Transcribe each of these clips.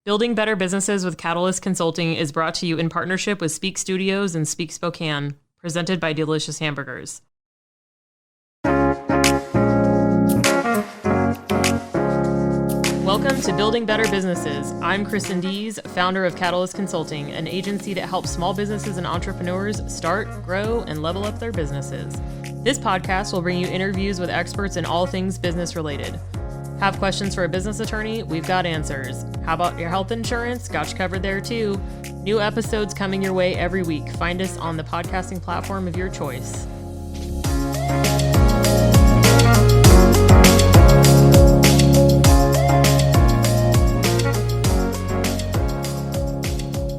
Building Better Businesses with Catalyst Consulting is brought to you in partnership with Speak Studios and Speak Spokane, presented by Delicious Hamburgers. Welcome to Building Better Businesses. I'm Kristen Dees, founder of Catalyst Consulting, an agency that helps small businesses and entrepreneurs start, grow, and level up their businesses. This podcast will bring you interviews with experts in all things business related. Have questions for a business attorney? We've got answers. How about your health insurance? Got you covered there too. New episodes coming your way every week. Find us on the podcasting platform of your choice.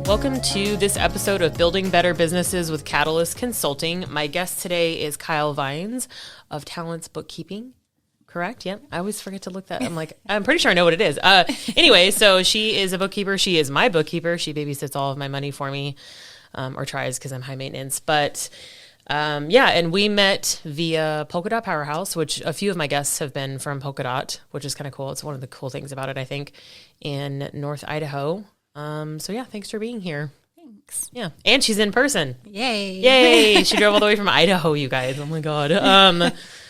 Welcome to this episode of Building Better Businesses with Catalyst Consulting. My guest today is Kyle Vines of Talents Bookkeeping. Correct? Yep. I always forget to look that. I'm pretty sure I know what it is. Anyway, so she is a bookkeeper. She is my bookkeeper. She babysits all of my money for me, or tries because I'm high maintenance. But and we met via Polka Dot Powerhouse, which a few of my guests have been from Polka Dot, which is kind of cool. It's one of the cool things about it, I think, in North Idaho. Thanks for being here. Thanks. Yeah. And she's in person. Yay. She drove all the way from Idaho, you guys. Oh my God.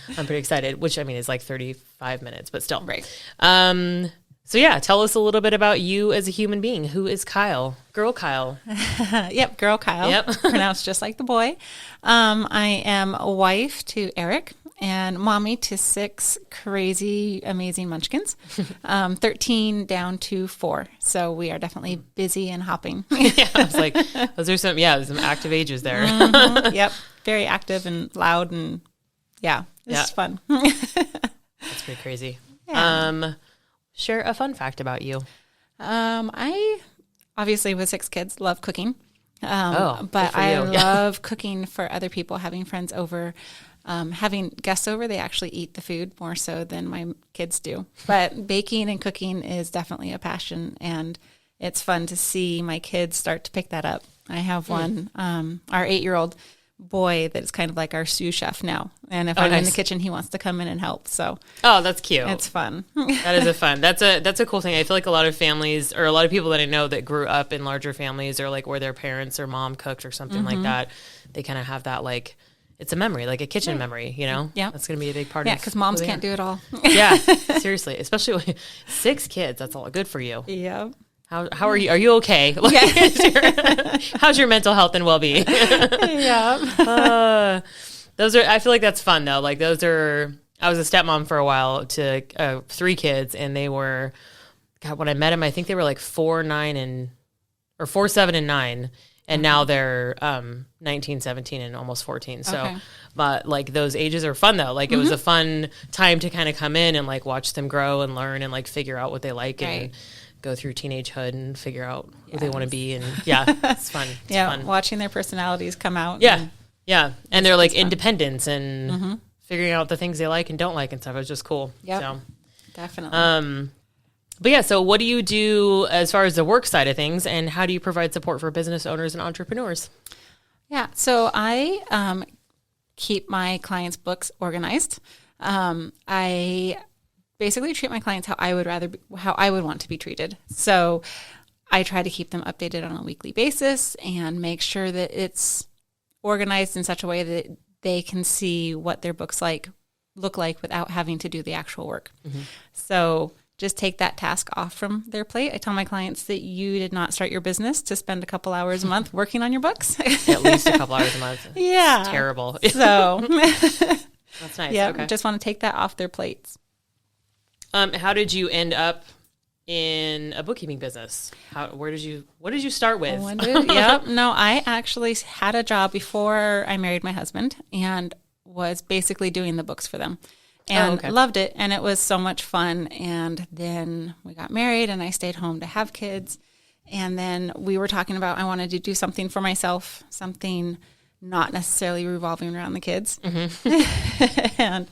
I'm pretty excited, which I mean is like 35 minutes, but still. Right. Tell us a little bit about you as a human being. Who is Kyle? Girl Kyle. Yep, Girl Kyle. Yep. Pronounced just like the boy. I am a wife to Eric and mommy to 6 crazy, amazing munchkins. 13 down to 4. So we are definitely busy and hopping. Yeah, I was like, there's some active ages there. Mm-hmm. Yep. Very active and loud and it's fun. That's pretty crazy. Yeah. Share a fun fact about you. I obviously with 6 kids love cooking. But I love cooking for other people, having friends over, having guests over. They actually eat the food more so than my kids do. But baking and cooking is definitely a passion, and it's fun to see my kids start to pick that up. I have one, our 8-year-old boy that's kind of like our sous chef now, and if I'm in the kitchen, he wants to come in and help. So that's cute. It's fun. That is that's a cool thing. I feel like a lot of families, or a lot of people that I know that grew up in larger families, or like where their parents or mom cooked or something like that, they kind of have that, like, it's a memory, like a kitchen memory, you know? Yeah, that's gonna be a big part of because moms can't do it all. Yeah, seriously, especially with 6 kids. That's all good for you. Yeah. How are you? Are you okay? How's your mental health and well-being? Yeah. I feel like that's fun though. Like I was a stepmom for a while to 3 kids, and they were, God, when I met them, I think they were like 4, 7, and 9. And now they're 19, 17, and almost 14. So, but like those ages are fun though. Like it was a fun time to kind of come in and like watch them grow and learn and like figure out what they like and go through teenagehood and figure out who they want to be. And it's fun. It's fun. Watching their personalities come out. Yeah. And they're like independence and figuring out the things they like and don't like and stuff. It's just cool. Yeah. So, definitely. So what do you do as far as the work side of things, and how do you provide support for business owners and entrepreneurs? Yeah. So I keep my clients' books organized. I basically treat my clients how I would want to be treated. So I try to keep them updated on a weekly basis and make sure that it's organized in such a way that they can see what their books look like without having to do the actual work. Mm-hmm. So just take that task off from their plate. I tell my clients that you did not start your business to spend a couple hours a month working on your books. At least a couple hours a month. Yeah. It's terrible. So that's nice. Yeah. Okay. Just want to take that off their plates. How did you end up in a bookkeeping business? What did you start with? I actually had a job before I married my husband and was basically doing the books for them. And loved it, and it was so much fun. And then we got married, and I stayed home to have kids. And then we were talking about I wanted to do something for myself, something not necessarily revolving around the kids. Mm-hmm. And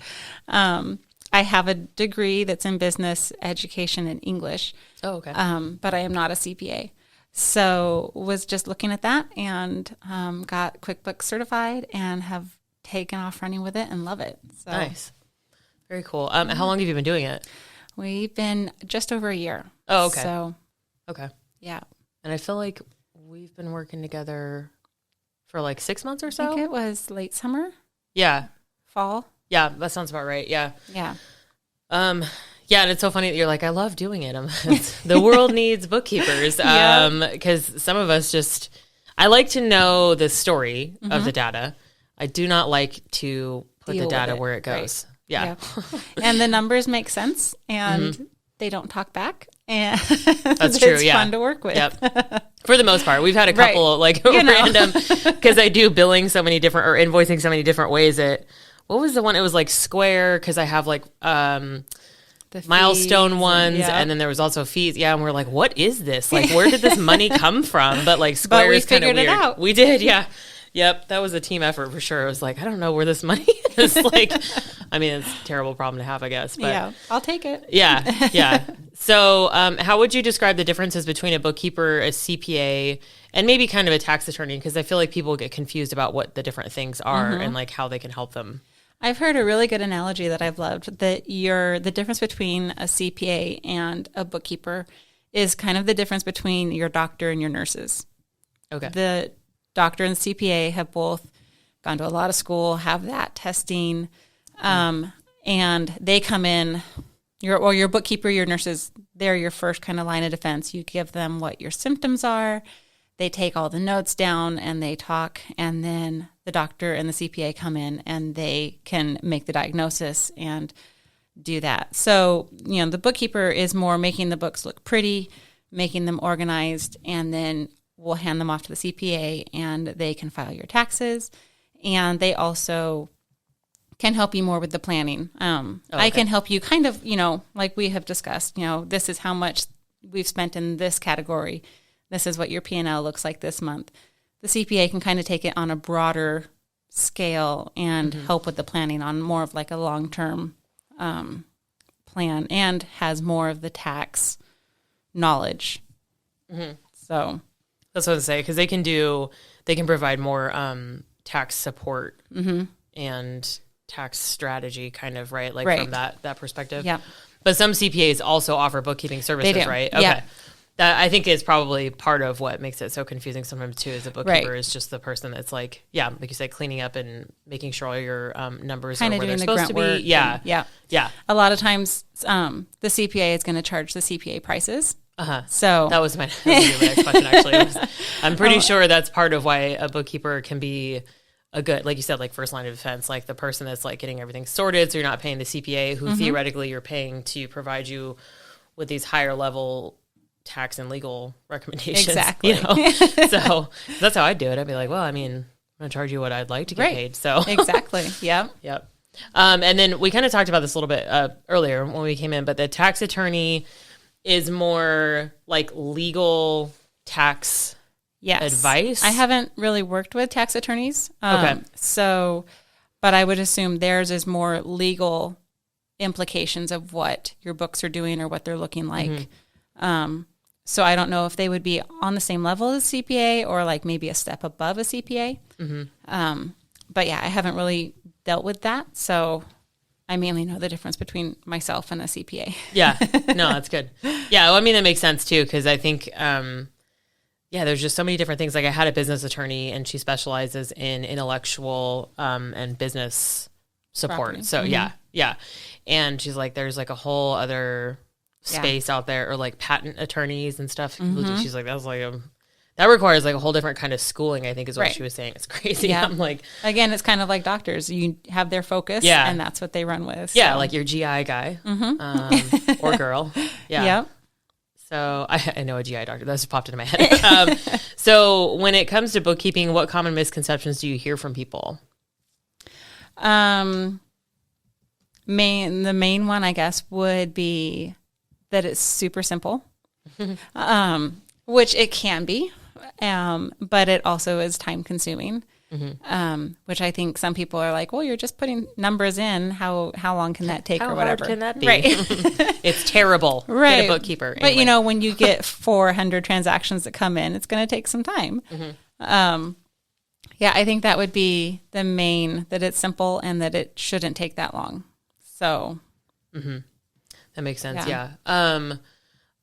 I have a degree that's in business education and English. Oh, okay. But I am not a CPA. So was just looking at that and got QuickBooks certified and have taken off running with it and love it. So. Nice. Very cool. How long have you been doing it? We've been just over a year. Oh, okay. So Okay. Yeah. And I feel like we've been working together for like 6 months or I so. think it was late summer, Yeah. fall. Yeah, that sounds about right. Yeah. Yeah. Yeah, and it's so funny that you're like, I love doing it. The world needs bookkeepers. Because some of us just, I like to know the story of the data. I do not like to put Deal the with data it. where it goes. Yeah. And the numbers make sense, and they don't talk back. And That's true. It's fun to work with. Yep. For the most part, we've had a couple like You know. random, because I do billing so many different or invoicing so many different ways. What was the one? It was like Square, because I have like The milestone fees ones, and then there was also fees. Yeah, and we're like, what is this? Like, where did this money come from? But like Square we is kind of figured weird. it out. We did, yeah. Yep, that was a team effort for sure. It was like, I don't know where this money is. Like, I mean, it's a terrible problem to have, I guess. But yeah, I'll take it. yeah. So how would you describe the differences between a bookkeeper, a CPA, and maybe kind of a tax attorney? Because I feel like people get confused about what the different things are and like how they can help them. I've heard a really good analogy that I've loved, that the difference between a CPA and a bookkeeper is kind of the difference between your doctor and your nurses. Okay. The doctor and CPA have both gone to a lot of school, have that testing, and they come in, your bookkeeper, your nurses, they're your first kind of line of defense. You give them what your symptoms are. They take all the notes down and they talk, and then the doctor and the CPA come in and they can make the diagnosis and do that. So, the bookkeeper is more making the books look pretty, making them organized, and then we'll hand them off to the CPA and they can file your taxes. And they also can help you more with the planning. I can help you kind of, like we have discussed, this is how much we've spent in this category. This is what your P&L looks like this month. The CPA can kind of take it on a broader scale and help with the planning on more of like a long-term plan, and has more of the tax knowledge. So that's what I say, because they can provide more tax support and tax strategy kind of, right? Like from that perspective. Yeah. But some CPAs also offer bookkeeping services, They do. right? Okay. Yeah. That I think is probably part of what makes it so confusing sometimes too, as a bookkeeper is just the person that's like, like you said, cleaning up and making sure all your numbers kind are of where they're doing the supposed grunt to work. be. Yeah. A lot of times the CPA is going to charge the CPA prices. So that was my next question, actually. I'm pretty sure that's part of why a bookkeeper can be a good, like you said, like first line of defense, like the person that's like getting everything sorted. So you're not paying the CPA who theoretically you're paying to provide you with these higher level tax and legal recommendations. Exactly. So that's how I'd do it. I'd be like, well, I mean, I'm going to charge you what I'd like to get paid. So exactly. Yeah. Yep. And then we kind of talked about this a little bit earlier when we came in, but the tax attorney is more like legal tax advice. I haven't really worked with tax attorneys. Okay. So, but I would assume theirs is more legal implications of what your books are doing or what they're looking like. So I don't know if they would be on the same level as CPA or like maybe a step above a CPA. But yeah, I haven't really dealt with that. So I mainly know the difference between myself and a CPA. Yeah. No, that's good. Yeah. Well, I mean, that makes sense too. Cause I think, there's just so many different things. Like I had a business attorney and she specializes in intellectual, and business support. Property. So yeah. And she's like, there's like a whole other space out there, or like patent attorneys and stuff. She's like, that's like that requires like a whole different kind of schooling, I think is what she was saying. It's crazy. Yeah. I'm like, again, it's kind of like doctors. You have their focus and that's what they run with. Yeah. So. Like your GI guy or girl. Yeah. Yep. So I know a GI doctor. That just popped into my head. So when it comes to bookkeeping, what common misconceptions do you hear from people? The main one, I guess, would be that it's super simple, which it can be, but it also is time consuming, which I think some people are like, well, you're just putting numbers in. How long can that take or whatever? How hard can that be? Right. It's terrible. Right. Get a bookkeeper. But Anyway. when you get 400 transactions that come in, it's going to take some time. I think that would be the main, that it's simple and that it shouldn't take that long. So that makes sense. Yeah. Yeah.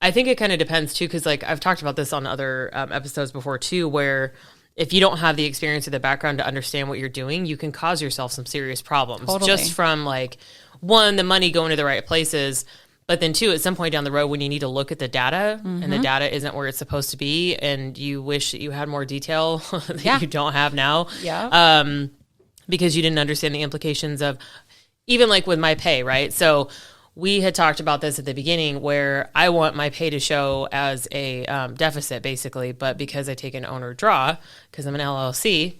I think it kind of depends too, because like I've talked about this on other episodes before too, where if you don't have the experience or the background to understand what you're doing, you can cause yourself some serious problems. Totally. Just from like, one, the money going to the right places, but then two, at some point down the road when you need to look at the data and the data isn't where it's supposed to be and you wish that you had more detail that you don't have now. Yeah. Because you didn't understand the implications of, even like with my pay, right? So we had talked about this at the beginning where I want my pay to show as a deficit basically, but because I take an owner draw, because I'm an LLC,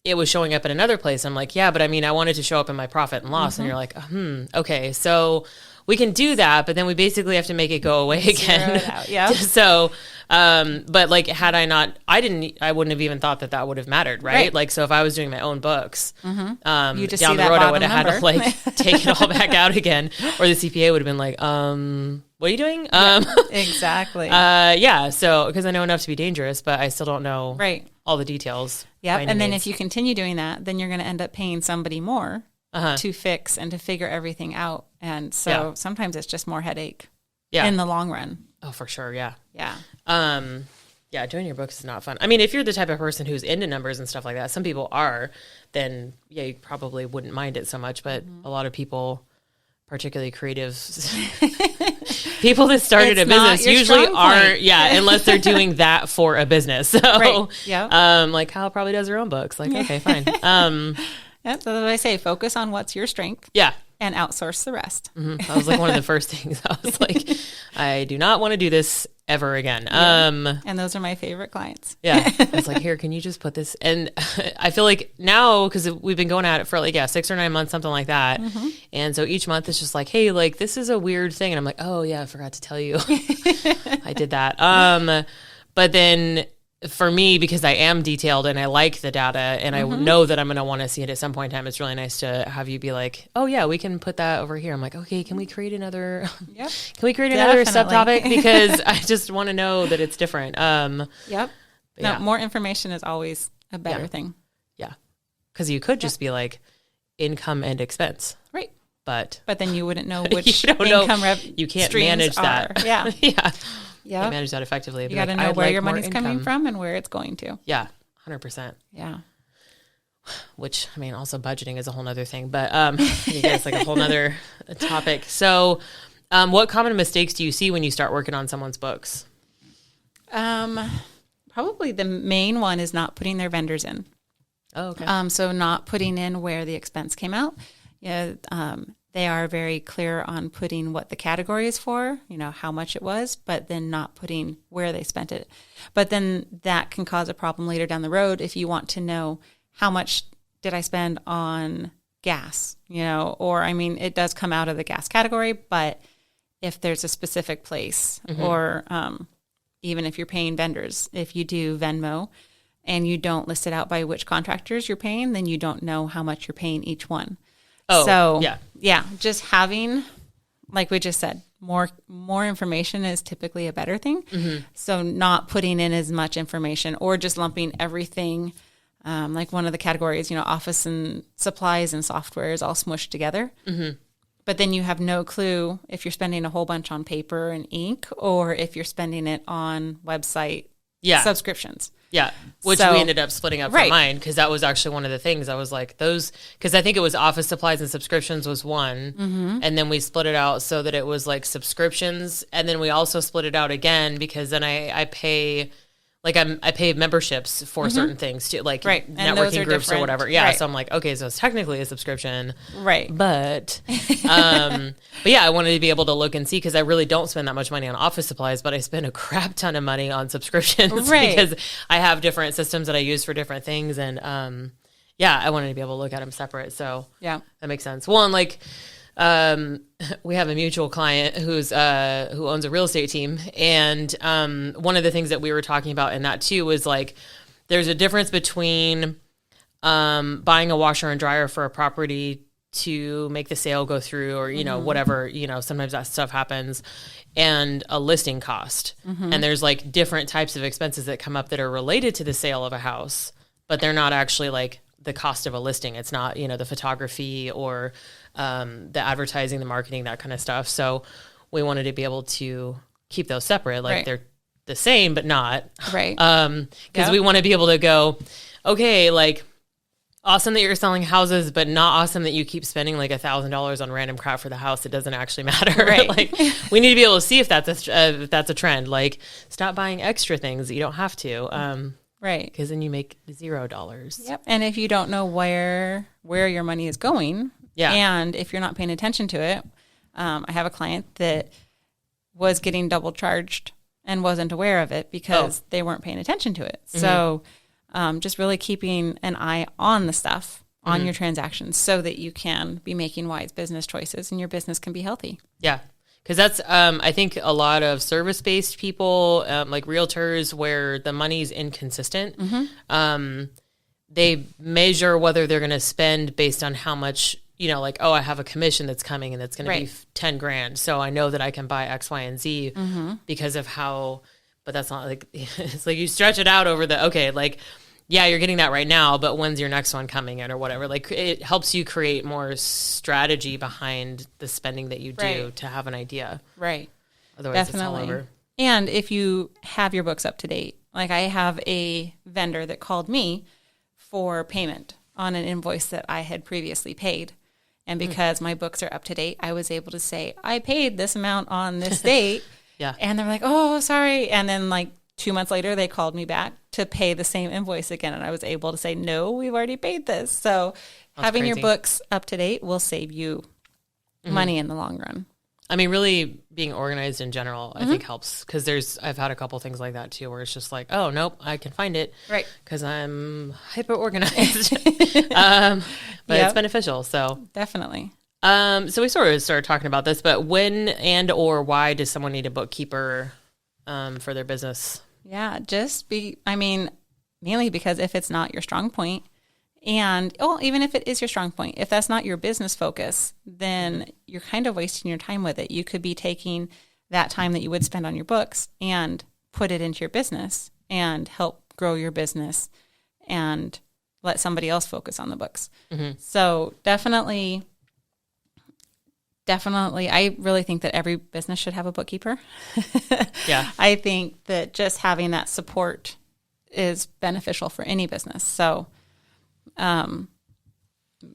it was showing up in another place. I'm like, yeah, but I mean, I wanted to show up in my profit and loss. And you're like, okay, so we can do that, but then we basically have to make it go away again. Yeah. So, but like, had I not, I wouldn't have even thought that would have mattered, right? Like, so if I was doing my own books, You just down see the that road, I would bottom have had to number. like take it all back out again, or the CPA would have been like, what are you doing? Exactly. Yeah. So, because I know enough to be dangerous, but I still don't know all the details. Yeah. And then if you continue doing that, then you're going to end up paying somebody more to fix and to figure everything out. And so sometimes it's just more headache in the long run. Oh, for sure. Yeah. Yeah. Yeah, doing your books is not fun. I mean, if you're the type of person who's into numbers and stuff like that, some people are, then yeah, you probably wouldn't mind it so much. But a lot of people, particularly creatives, people that started a business usually aren't, unless they're doing that for a business. So, like Kyle probably does her own books. Like, okay, fine. That's what I say. Focus on what's your strength. Yeah. And outsource the rest. That was like one of the first things. I was like, I do not want to do this ever again. And those are my favorite clients. Yeah. I was like, here, can you just put this? And I feel like now, because we've been going at it for like, 6 or 9 months, something like that. And so each month it's just like, hey, like, this is a weird thing. And I'm like, oh yeah, I forgot to tell you. I did that. But then for me, because I am detailed and I like the data and I know that I'm going to want to see it at some point in time, it's really nice to have you be like, oh yeah, we can put that over here. I'm like, okay, can we create another, another subtopic? Because I just want to know that it's different. More information is always a better thing. Yeah. Because you could just be like income and expense. Right. But then you wouldn't know which you don't income you can't manage that. Yeah. Yeah. Can't manage that effectively. You got to know where your money's coming from and where it's going to. Yeah. 100%. Yeah. Which, I mean, also budgeting is a whole nother thing, but it's like a whole nother topic. So what common mistakes do you see when you start working on someone's books? Probably the main one is not putting their vendors in. Oh, okay. So not putting in where the expense came out. They are very clear on putting what the category is for, how much it was, but then not putting where they spent it. But then that can cause a problem later down the road if you want to know how much did I spend on gas, or, I mean, it does come out of the gas category, but if there's a specific place or even if you're paying vendors, if you do Venmo and you don't list it out by which contractors you're paying, then you don't know how much you're paying each one. Oh, so just having, like we just said, more information is typically a better thing. So not putting in as much information or just lumping everything, like one of the categories, office and supplies and software is all smushed together. But then you have no clue if you're spending a whole bunch on paper and ink or if you're spending it on website subscriptions. Yeah, which we ended up splitting up for mine because that was actually one of the things. I was like, because I think it was office supplies and subscriptions was one, and then we split it out so that it was like subscriptions, and then we also split it out again because then I pay, like I pay memberships for certain things too, like networking groups or whatever. Yeah, so I'm like, okay, so it's technically a subscription, but yeah, I wanted to be able to look and see because I really don't spend that much money on office supplies, but I spend a crap ton of money on subscriptions because I have different systems that I use for different things, and I wanted to be able to look at them separate. So that makes sense. Well, and like. We have a mutual client who owns a real estate team. And, one of the things that we were talking about in that too was like, there's a difference between, buying a washer and dryer for a property to make the sale go through or, whatever, sometimes that stuff happens, and a listing cost. And there's like different types of expenses that come up that are related to the sale of a house, but they're not actually like the cost of a listing. It's not, the photography or, the advertising, the marketing, that kind of stuff. So we wanted to be able to keep those separate. Like Right. they're the same, but not. Right. Because we want to be able to go, okay, like awesome that you're selling houses, but not awesome that you keep spending like $1,000 on random crap for the house. It doesn't actually matter. Right. Like we need to be able to see if that's a trend. Like stop buying extra things that you don't have to. Right. Because then you make $0. Yep. And if you don't know where your money is going, and if you're not paying attention to it, I have a client that was getting double charged and wasn't aware of it because they weren't paying attention to it. Mm-hmm. So just really keeping an eye on the stuff, on your transactions, so that you can be making wise business choices and your business can be healthy. Yeah. Because that's, I think, a lot of service-based people, like realtors, where the money's inconsistent. They measure whether they're going to spend based on how much, like, oh, I have a commission that's coming and it's going to be 10 grand. So I know that I can buy X, Y, and Z because of how, but that's not like, it's like you stretch it out over like, yeah, you're getting that right now, but when's your next one coming in or whatever? Like it helps you create more strategy behind the spending that you do to have an idea. Right. Otherwise Definitely. It's all over. And if you have your books up to date, like I have a vendor that called me for payment on an invoice that I had previously paid. And because my books are up to date, I was able to say, I paid this amount on this date. And they're like, oh, sorry. And then like 2 months later, they called me back to pay the same invoice again. And I was able to say, no, we've already paid this. So having your books up to date will save you money in the long run. I mean, really being organized in general, I think helps. Because I've had a couple things like that too, where it's just like, oh, nope, I can find it. Right. Because I'm hyper organized. But it's beneficial. So definitely. So we sort of started talking about this, but when and or why does someone need a bookkeeper for their business? Yeah, mainly because if it's not your strong point, and even if it is your strong point, if that's not your business focus, then you're kind of wasting your time with it. You could be taking that time that you would spend on your books and put it into your business and help grow your business and let somebody else focus on the books. So definitely, I really think that every business should have a bookkeeper. I think that just having that support is beneficial for any business. So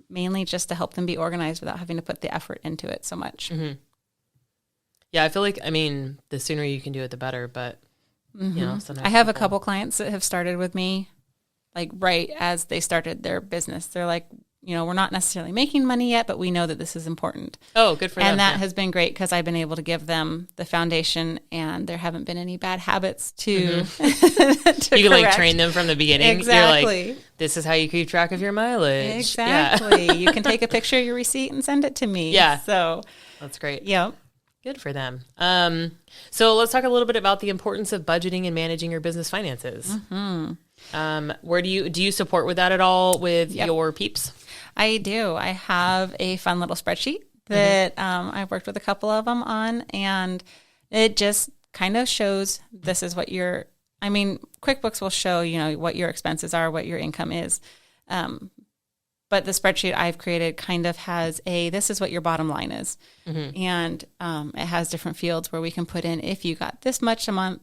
mainly just to help them be organized without having to put the effort into it so much. Yeah, I feel like, the sooner you can do it, the better. But, sometimes I have a couple clients that have started with me, like right as they started their business. They're like, we're not necessarily making money yet, but we know that this is important. Oh, good for them. And that has been great because I've been able to give them the foundation and there haven't been any bad habits to, to you can like train them from the beginning. Exactly. You're like, this is how you keep track of your mileage. Exactly. Yeah. You can take a picture of your receipt and send it to me. Yeah. So that's great. Yep. Good for them. So let's talk a little bit about the importance of budgeting and managing your business finances. Where do you support with that at all with your peeps? I do. I have a fun little spreadsheet that I've worked with a couple of them on, and it just kind of shows this is what QuickBooks will show, what your expenses are, what your income is. But the spreadsheet I've created kind of has this is what your bottom line is. And it has different fields where we can put in, if you got this much a month,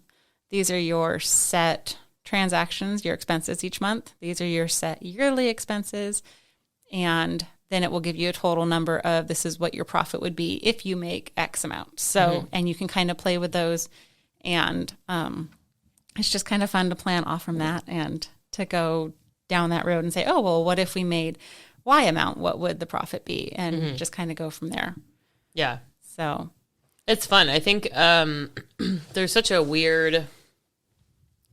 these are your set transactions, your expenses each month. These are your set yearly expenses. And then it will give you a total number of this is what your profit would be if you make X amount. So, and you can kind of play with those. And it's just kind of fun to plan off from that and to go down that road and say, oh, well, what if we made Y amount? What would the profit be? And just kind of go from there. Yeah. So it's fun. I think there's such a weird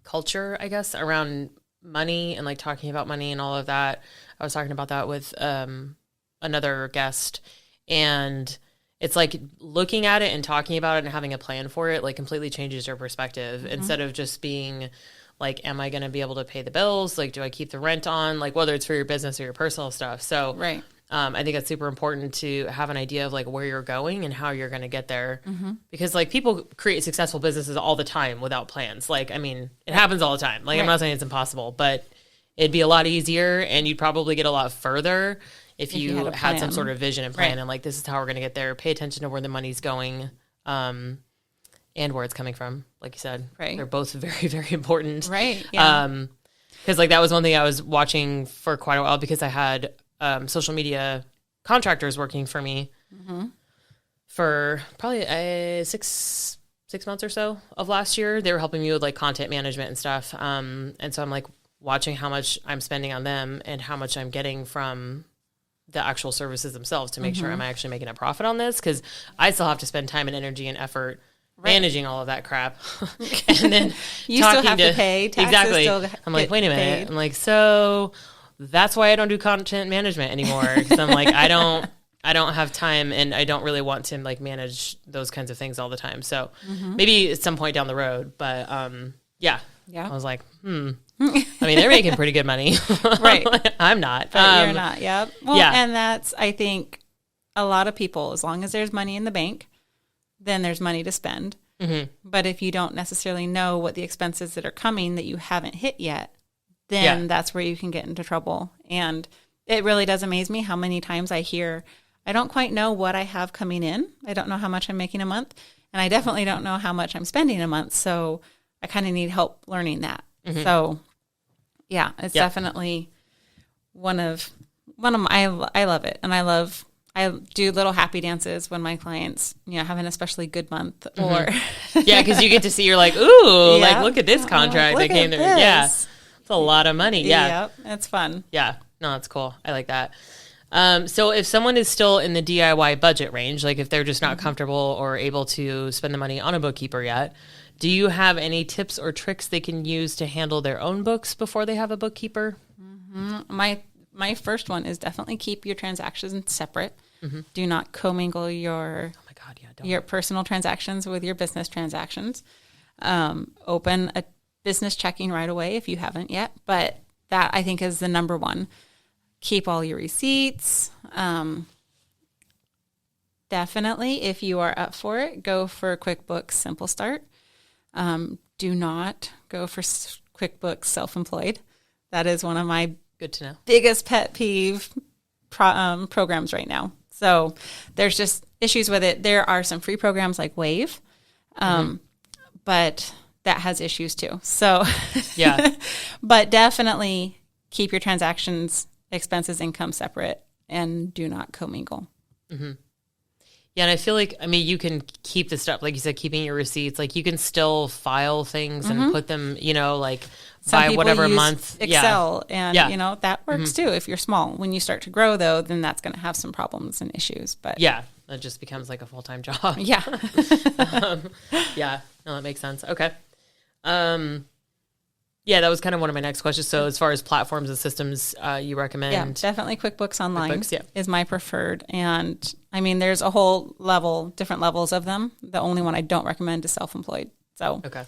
culture, I guess, around money and like talking about money and all of that. I was talking about that with another guest, and it's like looking at it and talking about it and having a plan for it like completely changes your perspective. Instead of just being like, am I going to be able to pay the bills? Like, do I keep the rent on? Like, whether it's for your business or your personal stuff. So I think it's super important to have an idea of like where you're going and how you're going to get there. Because like people create successful businesses all the time without plans. Like, it happens all the time. Like, I'm not saying it's impossible, but it'd be a lot easier and you'd probably get a lot further if you had some sort of vision and plan and like, this is how we're going to get there. Pay attention to where the money's going. and where it's coming from. Like you said, Right. They're both very, very important. Right. Yeah. Because like that was one thing I was watching for quite a while because I had social media contractors working for me for probably 6 months or so of last year. They were helping me with like content management and stuff. And so I'm like watching how much I'm spending on them and how much I'm getting from the actual services themselves to make sure am I actually making a profit on this? Because I still have to spend time and energy and effort managing all of that crap. And then you still have to pay taxes. Exactly. Still I'm like, wait a minute. paid. I'm like, so that's why I don't do content management anymore. Because I'm like, I don't have time and I don't really want to like manage those kinds of things all the time. So maybe at some point down the road, but yeah. I was like, I mean, they're making pretty good money. Right. I'm not. But you're not. Yep. Well, yeah. and that's, I think, a lot of people, as long as there's money in the bank, then there's money to spend. But if you don't necessarily know what the expenses that are coming that you haven't hit yet, then that's where you can get into trouble. And it really does amaze me how many times I hear, I don't quite know what I have coming in. I don't know how much I'm making a month. And I definitely don't know how much I'm spending a month. So I kind of need help learning that. So yeah, it's definitely one of my, I love it. And I do little happy dances when my clients, have an especially good month or. Yeah. Cause you get to see, you're like, ooh, like look at this contract that came through. This. Yeah. It's a lot of money. Yeah. Yep. It's fun. Yeah. No, that's cool. I like that. So if someone is still in the DIY budget range, like if they're just not comfortable or able to spend the money on a bookkeeper yet, do you have any tips or tricks they can use to handle their own books before they have a bookkeeper? My first one is definitely keep your transactions separate. Do not commingle your your personal transactions with your business transactions. Open a business checking right away if you haven't yet, but that I think is the number one. Keep all your receipts. Definitely, if you are up for it, go for QuickBooks Simple Start. Do not go for QuickBooks Self-Employed. That is one of my good to know biggest pet peeve programs right now. So there's just issues with it. There are some free programs like Wave, but that has issues too. So yeah, but definitely keep your transactions, expenses, income separate, and do not commingle. Yeah, and I feel like, you can keep the stuff, like you said, keeping your receipts, like you can still file things and put them, like Some by people whatever use month. Excel, and that works too. If you're small, when you start to grow though, then that's going to have some problems and issues. But yeah, it just becomes like a full-time job. Yeah. Yeah, no, that makes sense. Okay. Yeah, that was kind of one of my next questions. So as far as platforms and systems you recommend? Yeah, definitely QuickBooks Online QuickBooks, is my preferred. And there's a whole different levels of them. The only one I don't recommend is Self-Employed. So, okay.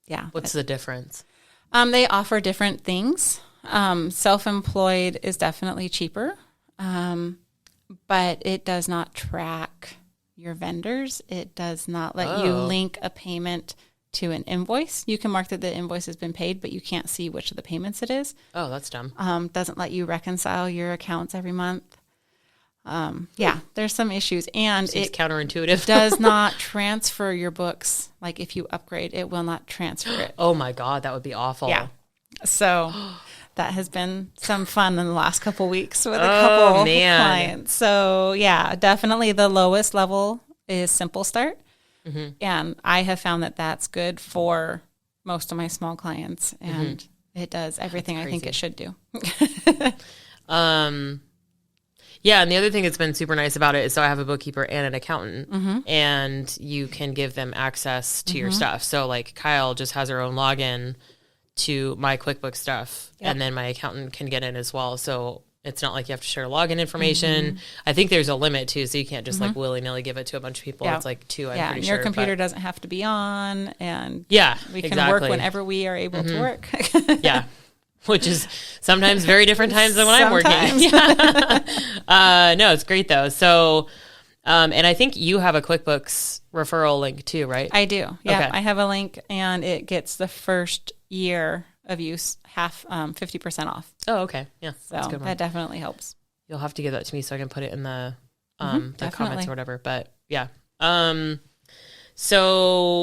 Yeah. What's the difference? They offer different things. Self-Employed is definitely cheaper, but it does not track your vendors. It does not let you link a payment to an invoice. You can mark that the invoice has been paid, but you can't see which of the payments it is. Oh, that's dumb. Doesn't let you reconcile your accounts every month. There's some issues, and Seems counterintuitive. does not transfer your books. Like if you upgrade, it will not transfer it. Oh my God, that would be awful. Yeah. So that has been some fun in the last couple weeks with a couple clients. So yeah, definitely the lowest level is Simple Start. And I have found that that's good for most of my small clients, and it does everything I think it should do. Yeah, and the other thing that's been super nice about it is, so I have a bookkeeper and an accountant, and you can give them access to your stuff. So like Kyle just has her own login to my QuickBooks stuff, and then my accountant can get in as well. So it's not like you have to share login information. I think there's a limit too, so you can't just like willy-nilly give it to a bunch of people. It's like 2, I'm pretty sure. Your computer doesn't have to be on, and we can work whenever we are able to work. Which is sometimes very different times than when I'm working. No, it's great though. So, and I think you have a QuickBooks referral link too, right? I do. Yeah, okay. I have a link, and it gets the first year of use 50% off. Oh, okay. Yeah, so that's a good one. That definitely helps. You'll have to give that to me so I can put it in the comments or whatever. But yeah, So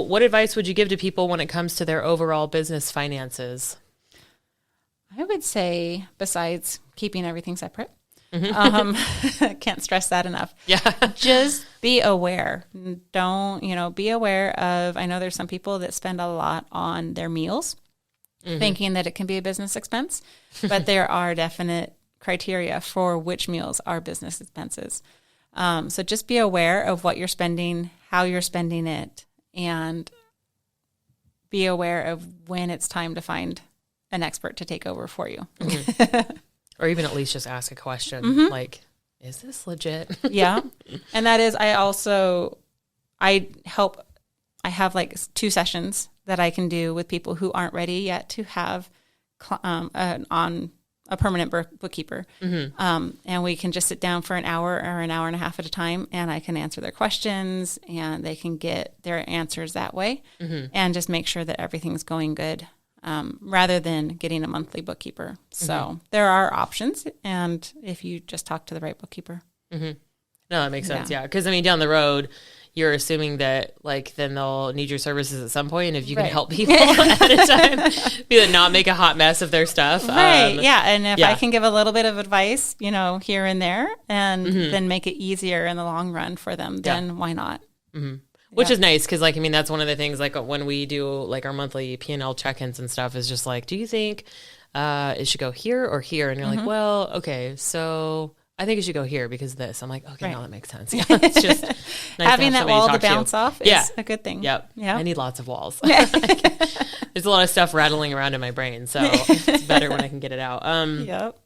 what advice would you give to people when it comes to their overall business finances? I would say, besides keeping everything separate, can't stress that enough. Yeah. Just be aware. Don't, be aware of, I know there's some people that spend a lot on their meals, thinking that it can be a business expense, but there are definite criteria for which meals are business expenses. So just be aware of what you're spending, how you're spending it, and be aware of when it's time to find an expert to take over for you. Or even at least just ask a question like, is this legit? Yeah. And that is, I have like 2 sessions that I can do with people who aren't ready yet to have on a permanent bookkeeper. And we can just sit down for an hour or an hour and a half at a time, and I can answer their questions and they can get their answers that way and just make sure that everything's going good. Rather than getting a monthly bookkeeper. So there are options, and if you just talk to the right bookkeeper. No, that makes sense. Yeah. Because down the road, you're assuming that then they'll need your services at some point. And if you can help people at a time, not make a hot mess of their stuff. Right. Yeah. And if I can give a little bit of advice, here and there, and then make it easier in the long run for them, then why not? Which is nice because, that's one of the things, when we do, our monthly P&L check-ins and stuff is just do you think it should go here or here? And you're like, well, okay, so I think it should go here because of this. I'm like, okay, now that makes sense. Yeah, it's just nice having to have that wall to to bounce off is a good thing. Yep. I need lots of walls. There's a lot of stuff rattling around in my brain, so it's better when I can get it out. Yep.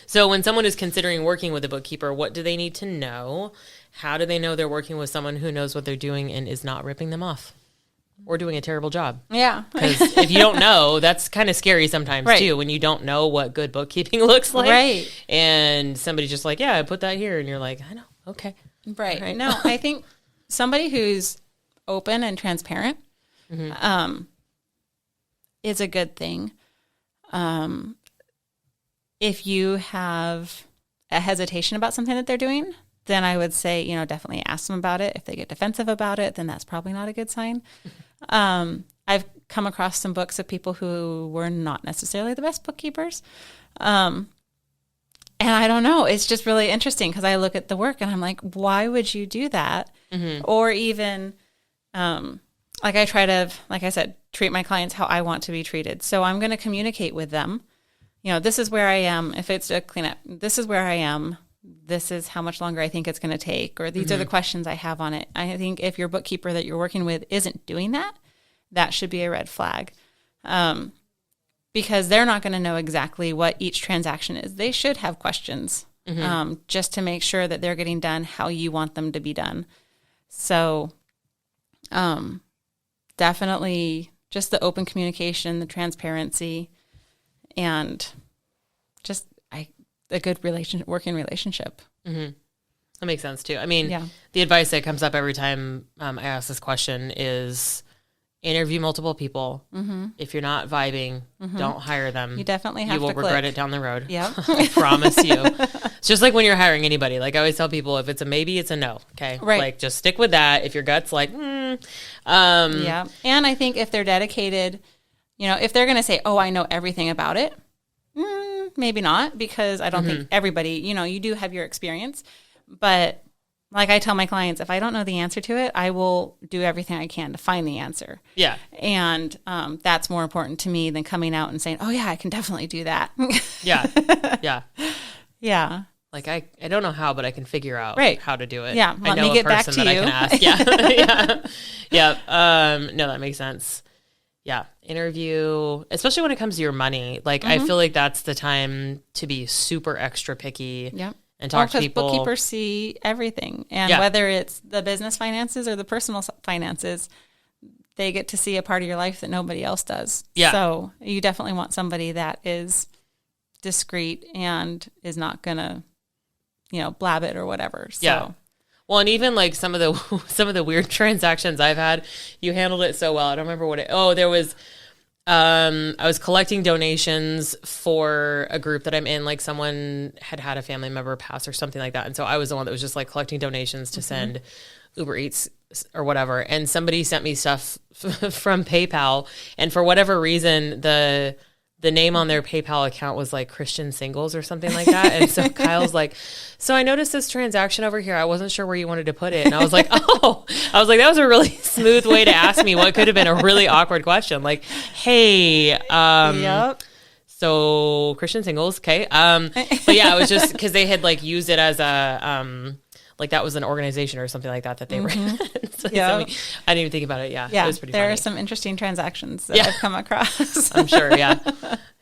So when someone is considering working with a bookkeeper, what do they need to know? How do they know they're working with someone who knows what they're doing and is not ripping them off or doing a terrible job? Yeah. Because if you don't know, that's kind of scary sometimes too, when you don't know what good bookkeeping looks like. Right. And somebody's just like, yeah, I put that here. And you're like, I know. Okay. Right. No, I think somebody who's open and transparent is a good thing. If you have a hesitation about something that they're doing, then I would say, definitely ask them about it. If they get defensive about it, then that's probably not a good sign. I've come across some books of people who were not necessarily the best bookkeepers. And I don't know, it's just really interesting because I look at the work and I'm like, why would you do that? Or even, I try to, like I said, treat my clients how I want to be treated. So I'm going to communicate with them. This is where I am. If it's a cleanup, this is where I am. This is how much longer I think it's going to take, or these are the questions I have on it. I think if your bookkeeper that you're working with isn't doing that, that should be a red flag, because they're not going to know exactly what each transaction is. They should have questions just to make sure that they're getting done how you want them to be done. So definitely just the open communication, the transparency, and just a good working relationship. That makes sense too. The advice that comes up every time I ask this question is interview multiple people. If you're not vibing, don't hire them. You definitely have to. You will regret it down the road. Yeah. I promise you. It's just like when you're hiring anybody. I always tell people, if it's a maybe, it's a no. Okay. Right. Just stick with that. If your gut's yeah. And I think if they're dedicated, if they're going to say, oh, I know everything about it, maybe not, because I don't think everybody, you do have your experience, but like I tell my clients, if I don't know the answer to it, I will do everything I can to find the answer. Yeah. And that's more important to me than coming out and saying, oh yeah, I can definitely do that. Yeah. Yeah. Yeah. I don't know how, but I can figure out how to do it. Yeah. I know me get a person back to that you. I can ask. Yeah. Yeah. No, that makes sense. Yeah. Interview, especially when it comes to your money. I feel like that's the time to be super extra picky and talk to people. Bookkeepers see everything. And whether it's the business finances or the personal finances, they get to see a part of your life that nobody else does. Yeah. So you definitely want somebody that is discreet and is not going to, blab it or whatever. So. Yeah. Well, and even some of the weird transactions I've had, you handled it so well. I don't remember there was, I was collecting donations for a group that I'm in. Someone had a family member pass or something like that. And so I was the one that was just collecting donations to send Uber Eats or whatever, and somebody sent me stuff from PayPal, and for whatever reason, the name on their PayPal account was like Christian Singles or something like that. And so Kyle's like, so I noticed this transaction over here. I wasn't sure where you wanted to put it. And I was like, that was a really smooth way to ask me what could have been a really awkward question. Like, hey, Yep. so Christian Singles. Okay. But yeah, it was just because they had like used it as a, like that was an organization or something like that they ran. So I didn't even think about it. Yeah. Yeah. It was pretty there funny. are some interesting transactions that I've come across. I'm sure. Yeah.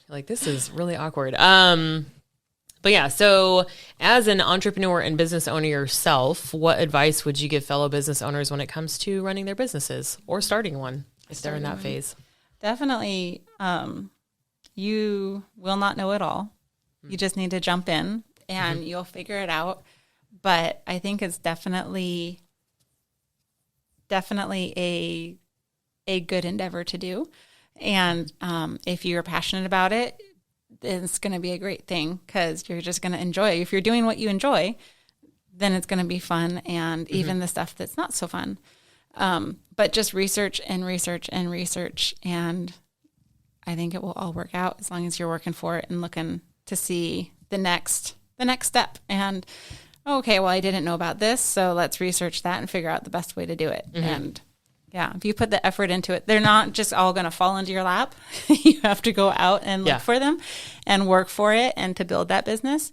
Like, this is really awkward. But yeah, so as an entrepreneur and business owner yourself, what advice would you give fellow business owners when it comes to running their businesses or starting one if they're in that phase? Definitely. You will not know it all. You just need to jump in and you'll figure it out. But I think it's definitely a good endeavor to do. And if you're passionate about it, then it's going to be a great thing because you're just going to enjoy it. If you're doing what you enjoy, then it's going to be fun, and even the stuff that's not so fun. But just research and research and research, and I think it will all work out as long as you're working for it and looking to see the next step. And okay, well, I didn't know about this, so let's research that and figure out the best way to do it. And yeah, if you put the effort into it, they're not just all going to fall into your lap. You have to go out and look for them and work for it and to build that business,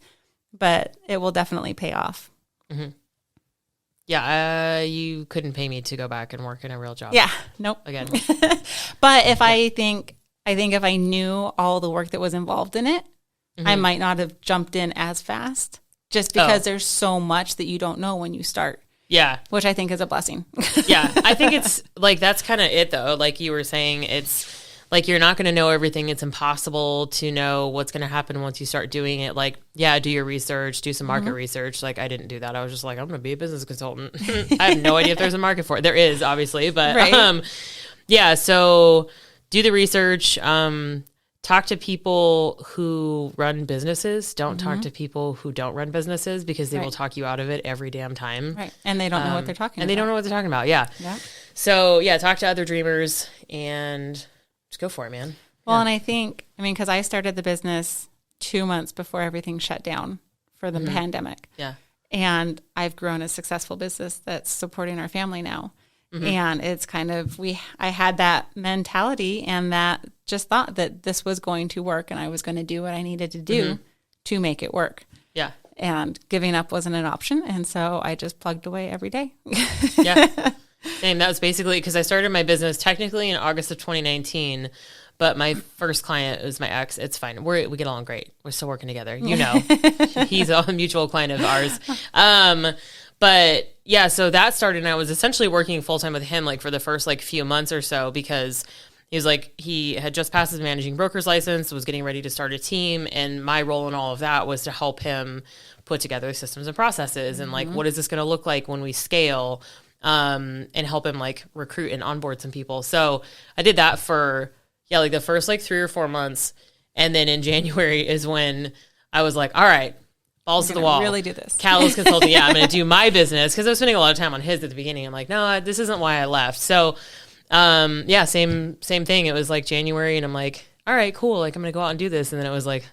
but it will definitely pay off. Yeah, you couldn't pay me to go back and work in a real job. Yeah, nope. Again. But if I think if I knew all the work that was involved in it, I might not have jumped in as fast just because there's so much that you don't know when you start. Yeah. Which I think is a blessing. Yeah. I think it's like, that's kind of it though. Like you were saying, it's like, you're not going to know everything. It's impossible to know what's going to happen once you start doing it. Like, yeah, do your research, do some market research. Like, I didn't do that. I was just like, I'm going to be a business consultant. I have no idea if there's a market for it. There is, obviously, but yeah. So do the research. Talk to people who run businesses. Don't talk to people who don't run businesses because they will talk you out of it every damn time. Right. And they don't know what they're talking about. And they don't know what they're talking about. Yeah. So yeah, talk to other dreamers and just go for it, man. Well, and I think, because I started the business 2 months before everything shut down for the pandemic. Yeah. And I've grown a successful business that's supporting our family now. And it's kind of, I had that mentality and that just thought that this was going to work and I was going to do what I needed to do to make it work. Yeah. And giving up wasn't an option. And so I just plugged away every day. Yeah. Same. That was basically because I started my business technically in August of 2019, but my first client was my ex. It's fine. We get along great. We're still working together. He's a mutual client of ours. But yeah, so that started and I was essentially working full time with him like for the first like few months or so because he was like, he had just passed his managing broker's license, was getting ready to start a team. And my role in all of that was to help him put together systems and processes and like, what is this going to look like when we scale, and help him like recruit and onboard some people. So I did that for, like the first like 3 or 4 months. And then in January is when I was like, all right, balls to the wall. Really do this. Catalyst Consulting. Yeah, I'm going to do my business because I was spending a lot of time on his at the beginning. I'm like, no, this isn't why I left. So, yeah, same thing. It was like January, and I'm like, all right, cool. Like I'm going to go out and do this, and then it was like,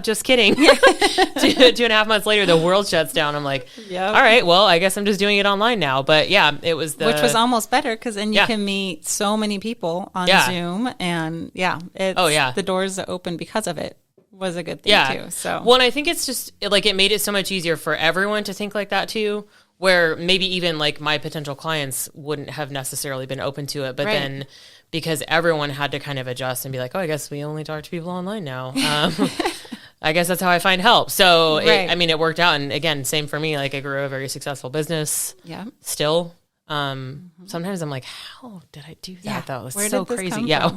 just kidding. 2.5 months later, the world shuts down. I'm like, all right, well, I guess I'm just doing it online now. But yeah, it was which was almost better because then you can meet so many people on Zoom, and the doors that open because of it was a good thing too. So well, and I think it's just like it made it so much easier for everyone to think like that too, where maybe even like my potential clients wouldn't have necessarily been open to it, but then because everyone had to kind of adjust and be like, oh, I guess we only talk to people online now. I guess that's how I find help. So it worked out. And again, same for me. Like I grew a very successful business. Yeah. Still. Sometimes I'm like, how did I do that though? It's so crazy. Yeah.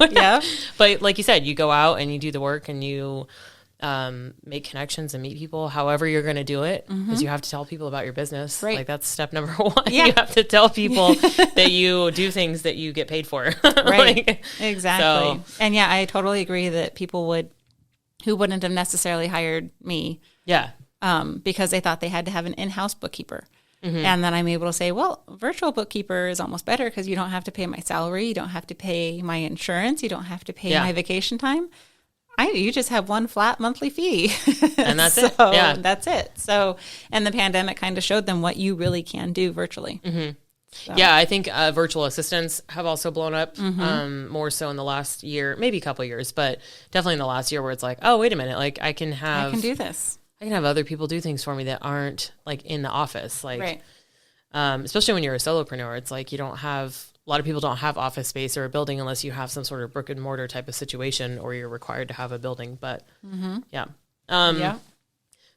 But like you said, you go out and you do the work and you make connections and meet people however you're going to do it because you have to tell people about your business. Right. Like that's step number 1. Yeah. You have to tell people that you do things that you get paid for. Right. Exactly. So, and yeah, I totally agree that people who wouldn't have necessarily hired me. Yeah. Because they thought they had to have an in-house bookkeeper. And then I'm able to say, well, virtual bookkeeper is almost better because you don't have to pay my salary. You don't have to pay my insurance. You don't have to pay my vacation time. You just have one flat monthly fee. And that's it. Yeah. That's it. So, and the pandemic kind of showed them what you really can do virtually. So. Yeah, I think virtual assistants have also blown up more so in the last year, maybe a couple of years, but definitely in the last year where it's like, oh, wait a minute, like I can do this. I can have other people do things for me that aren't like in the office. Like, right. Especially when you're a solopreneur, it's like a lot of people don't have office space or a building unless you have some sort of brick and mortar type of situation or you're required to have a building. But yeah.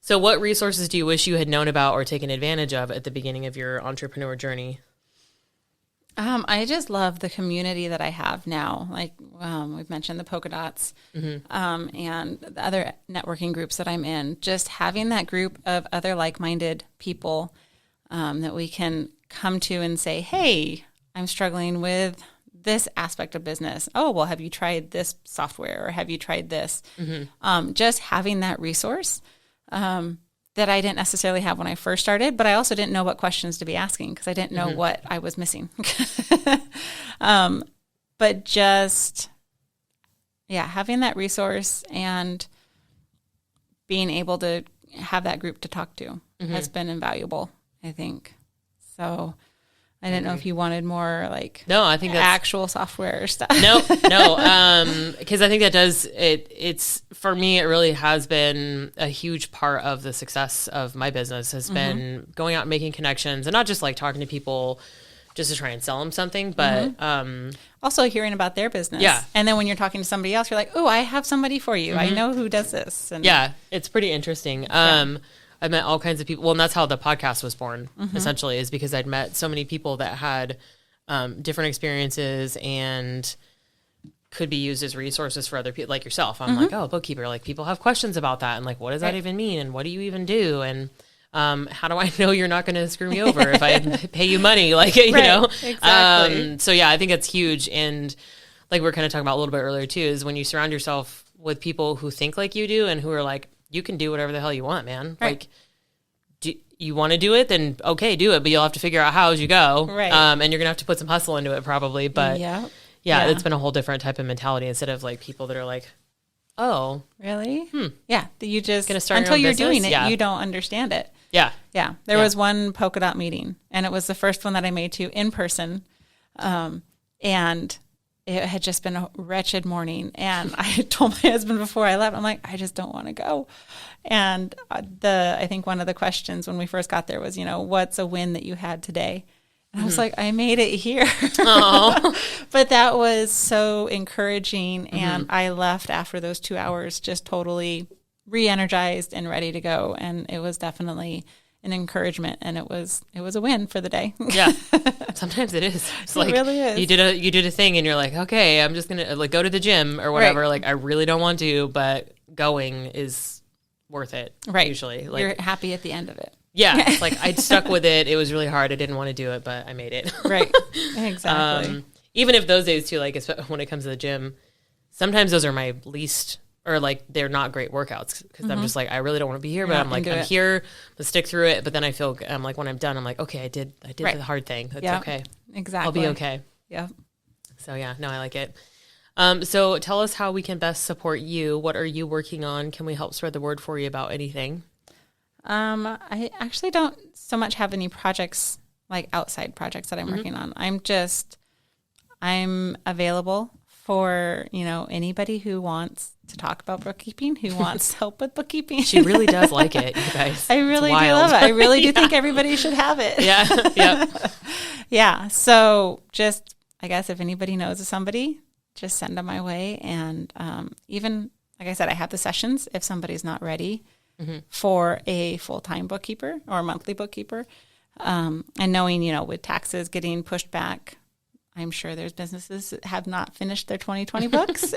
So what resources do you wish you had known about or taken advantage of at the beginning of your entrepreneur journey? I just love the community that I have now. Like we've mentioned the polka dots and the other networking groups that I'm in. Just having that group of other like-minded people that we can come to and say, hey, I'm struggling with this aspect of business. Oh, well, have you tried this software or have you tried this? Just having that resource that I didn't necessarily have when I first started, but I also didn't know what questions to be asking because I didn't know what I was missing. But just, having that resource and being able to have that group to talk to has been invaluable, I think. So I didn't know if you wanted more I think that's actual software stuff. No, because I think that it's for me, it really has been a huge part of the success of my business has been going out and making connections and not just like talking to people just to try and sell them something, but also hearing about their business. Yeah. And then when you're talking to somebody else, you're like, oh, I have somebody for you. I know who does this. And it's pretty interesting. I met all kinds of people. Well, and that's how the podcast was born, essentially, is because I'd met so many people that had different experiences and could be used as resources for other people, like yourself. I'm like, oh, bookkeeper, like people have questions about that. And like, what does that even mean? And what do you even do? And how do I know you're not going to screw me over if I pay you money? Like, you know? Exactly. So yeah, I think it's huge. And like we're kind of talking about a little bit earlier too, is when you surround yourself with people who think like you do and who are like, you can do whatever the hell you want, man. Right. Like, do you want to do it? Then okay, do it. But you'll have to figure out how as you go. Right. And you're going to have to put some hustle into it probably. But yeah, it's been a whole different type of mentality instead of like people that are like, oh. Really? Yeah. You just, gonna start until your you're own doing it, you don't understand it. Yeah. Yeah. There was one polka dot meeting and it was the first one that I made to in person. And it had just been a wretched morning. And I told my husband before I left, I'm like, I just don't want to go. And I think one of the questions when we first got there was, what's a win that you had today? And I was like, I made it here. But that was so encouraging. And I left after those 2 hours just totally re-energized and ready to go. And it was definitely an encouragement, and it was a win for the day. Yeah, sometimes it is. It's like, it really is. You did a thing, and you're like, okay, I'm just gonna like go to the gym or whatever. Right. Like I really don't want to, but going is worth it. Right. Usually, like you're happy at the end of it. Yeah, it's like I stuck with it. It was really hard. I didn't want to do it, but I made it. Right. Exactly. Even if those days too, like when it comes to the gym, sometimes those are my least. Or like they're not great workouts because I'm just like I really don't want to be here, but I'm like I'm here, let's stick through it. But then I feel I'm like when I'm done, I'm like okay, I did the hard thing. That's okay. Exactly. I'll be okay. Yeah. So yeah, no, I like it. So tell us how we can best support you. What are you working on? Can we help spread the word for you about anything? I actually don't so much have any projects like outside projects that I'm working on. I'm available for, anybody who wants to talk about bookkeeping, who wants help with bookkeeping. She really does like it, you guys. I really do love it. I really do think everybody should have it. Yeah. Yeah. Yeah. So just, I guess if anybody knows of somebody, just send them my way. And even, like I said, I have the sessions if somebody's not ready for a full-time bookkeeper or a monthly bookkeeper. And knowing, with taxes getting pushed back, I'm sure there's businesses that have not finished their 2020 books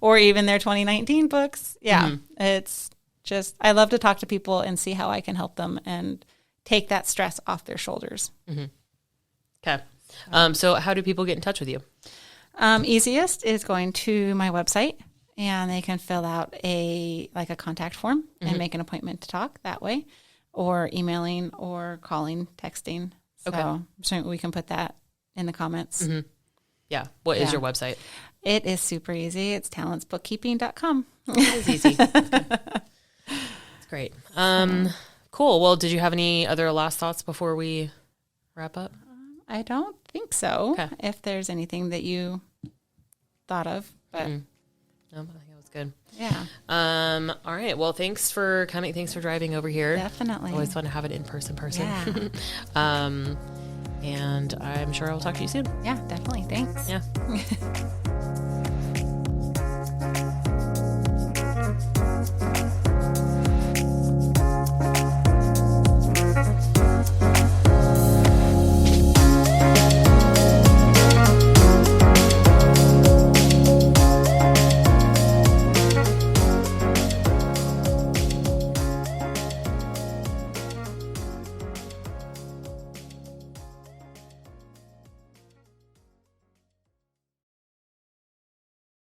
or even their 2019 books. Yeah. It's just, I love to talk to people and see how I can help them and take that stress off their shoulders. Okay. So how do people get in touch with you? Easiest is going to my website and they can fill out a contact form and make an appointment to talk that way. or emailing or calling, texting. So Okay. I'm sure we can put that in the comments. Mm-hmm. Yeah. What is your website? It is super easy. It's talentsbookkeeping.com. It is easy. That's good. That's great. Cool. Well, did you have any other last thoughts before we wrap up? I don't think so. Okay. If there's anything that you thought of, but No, I think that was good. yeah, All right. Well, thanks for coming. Thanks for driving over here. definitely. Always fun to have an in-person person. Yeah. And I'm sure I'll talk to you soon. Yeah, definitely. Thanks. Yeah.